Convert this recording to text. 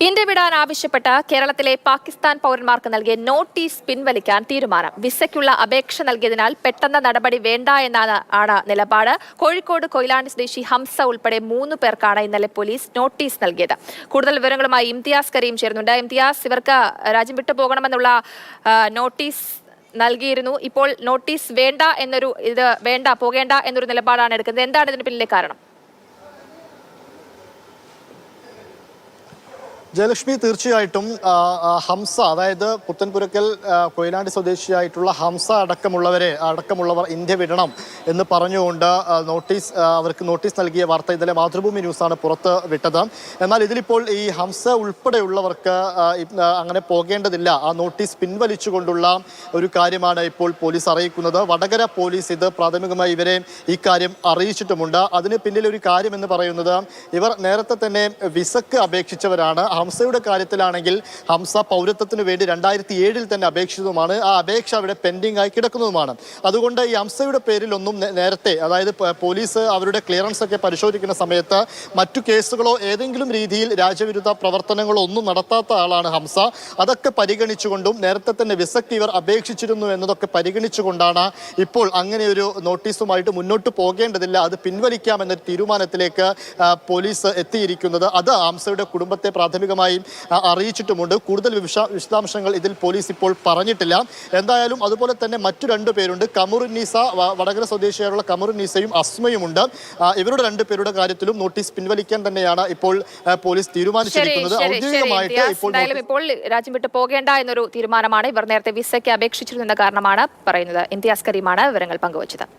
India വിടാൻ ആവശ്യപ്പെട്ട കേരളത്തിലെ പാകിസ്ഥാൻ പൗരന്മാർക്ക് നൽകിയ നോട്ടീസ് പിൻവലിക്കാൻ തീരുമാനം. വിസയ്ക്കുള്ള അപേക്ഷ നൽകിയതിനാൽ പെട്ടെന്ന് നടപടി വേണ്ട എന്നാണ് നിലപാട്. കോഴിക്കോട് കൊയിലാണ്ടി സ്വദേശി ഹംസ ഉൾപ്പെടെ 3 പേർക്കാണ് ഇന്നലെ പോലീസ് നോട്ടീസ് നൽകിയത്. കൂടുതൽ വിവരങ്ങളുമായി ഇംതിയാസ് കരീം ചേരുന്നുണ്ട്. ഇംതിയാസ്, ഇവർക്ക് രാജ്യം വിട്ടു പോകണമെന്നുള്ള നോട്ടീസ് നൽകിയിരുന്നു. ഇപ്പോൾ നോട്ടീസ് പോകേണ്ട എന്നൊരു നിലപാടാണ് എടുക്കുന്നത്. എന്താണ് ഇതിന് പിന്നിലെ കാരണം? ജയലക്ഷ്മി, തീർച്ചയായിട്ടും ഹംസ, അതായത് പുത്തൻപുരക്കൽ കൊയിലാണ്ടി സ്വദേശിയായിട്ടുള്ള ഹംസ അടക്കമുള്ളവർ ഇന്ത്യ വിടണം എന്ന് പറഞ്ഞുകൊണ്ട് അവർക്ക് നോട്ടീസ് നൽകിയ വാർത്ത ഇന്നലെ മാതൃഭൂമി ന്യൂസാണ് പുറത്ത് വിട്ടത്. എന്നാൽ ഇതിലിപ്പോൾ ഈ ഹംസ ഉൾപ്പെടെയുള്ളവർക്ക് അങ്ങനെ പോകേണ്ടതില്ല, ആ നോട്ടീസ് പിൻവലിച്ചുകൊണ്ടുള്ള ഒരു കാര്യമാണ് ഇപ്പോൾ പോലീസ് അറിയിക്കുന്നത്. വടകര പോലീസ് ഇത് പ്രാഥമികമായി ഇവരെ ഈ കാര്യം അറിയിച്ചിട്ടുമുണ്ട്. അതിന് പിന്നിലൊരു കാര്യം എന്ന് പറയുന്നത്, ഇവർ നേരത്തെ തന്നെ വിസക്ക് അപേക്ഷിച്ചവരാണ്. ഹംസയുടെ കാര്യത്തിലാണെങ്കിൽ ഹംസ പൗരത്വത്തിന് വേണ്ടി 2007 തന്നെ അപേക്ഷിച്ചതുമാണ്. ആ അപേക്ഷ അവിടെ പെൻഡിംഗ് ആയി കിടക്കുന്നതുമാണ്. അതുകൊണ്ട് ഈ ഹംസയുടെ പേരിലൊന്നും നേരത്തെ, അതായത് പോലീസ് അവരുടെ ക്ലിയറൻസ് ഒക്കെ പരിശോധിക്കുന്ന സമയത്ത് മറ്റു കേസുകളോ ഏതെങ്കിലും രീതിയിൽ രാജ്യവിരുദ്ധ പ്രവർത്തനങ്ങളോ ഒന്നും നടത്താത്ത ആളാണ് ഹംസ. അതൊക്കെ പരിഗണിച്ചുകൊണ്ടും നേരത്തെ തന്നെ വിസക്ക് ഇവർ അപേക്ഷിച്ചിരുന്നു എന്നതൊക്കെ പരിഗണിച്ചുകൊണ്ടാണ് ഇപ്പോൾ അങ്ങനെ ഒരു നോട്ടീസുമായിട്ട് മുന്നോട്ട് പോകേണ്ടതില്ല, അത് പിൻവലിക്കാമെന്ന തീരുമാനത്തിലേക്ക് പോലീസ് എത്തിയിരിക്കുന്നത്. അത് ഹംസയുടെ കുടുംബത്തെ പ്രാഥമികമായി അറിയിച്ചിട്ടുമുണ്ട്. കൂടുതൽ വിശദാംശങ്ങൾ ഇതിൽ പോലീസ് ഇപ്പോൾ പറഞ്ഞിട്ടില്ല. എന്തായാലും അതുപോലെ തന്നെ മറ്റു 2 പേരുണ്ട്. കമറുന്നീസ, വടകര സ്വദേശിയായുള്ള കമറുന്നീസയും അസ്മയുമുണ്ട്. ഇവരുടെ 2 പേരുടെ കാര്യത്തിലും നോട്ടീസ് പിൻവലിക്കാൻ തന്നെയാണ് ഇപ്പോൾ പോലീസ് തീരുമാനിച്ചിരിക്കുന്നത്. ഔദ്യോഗികമായിട്ട് ഇപ്പോൾ രാജ്യം വിട്ടു പോകേണ്ട എന്നൊരു തീരുമാനമാണ്. ഇവർ നേരത്തെ വിസയ്ക്ക് അപേക്ഷിച്ചിരുന്ന കാരണമാണ് പറയുന്നത്. ഇംതിയാസ് കരീമാണ് വിവരങ്ങൾ പങ്കുവച്ചത്.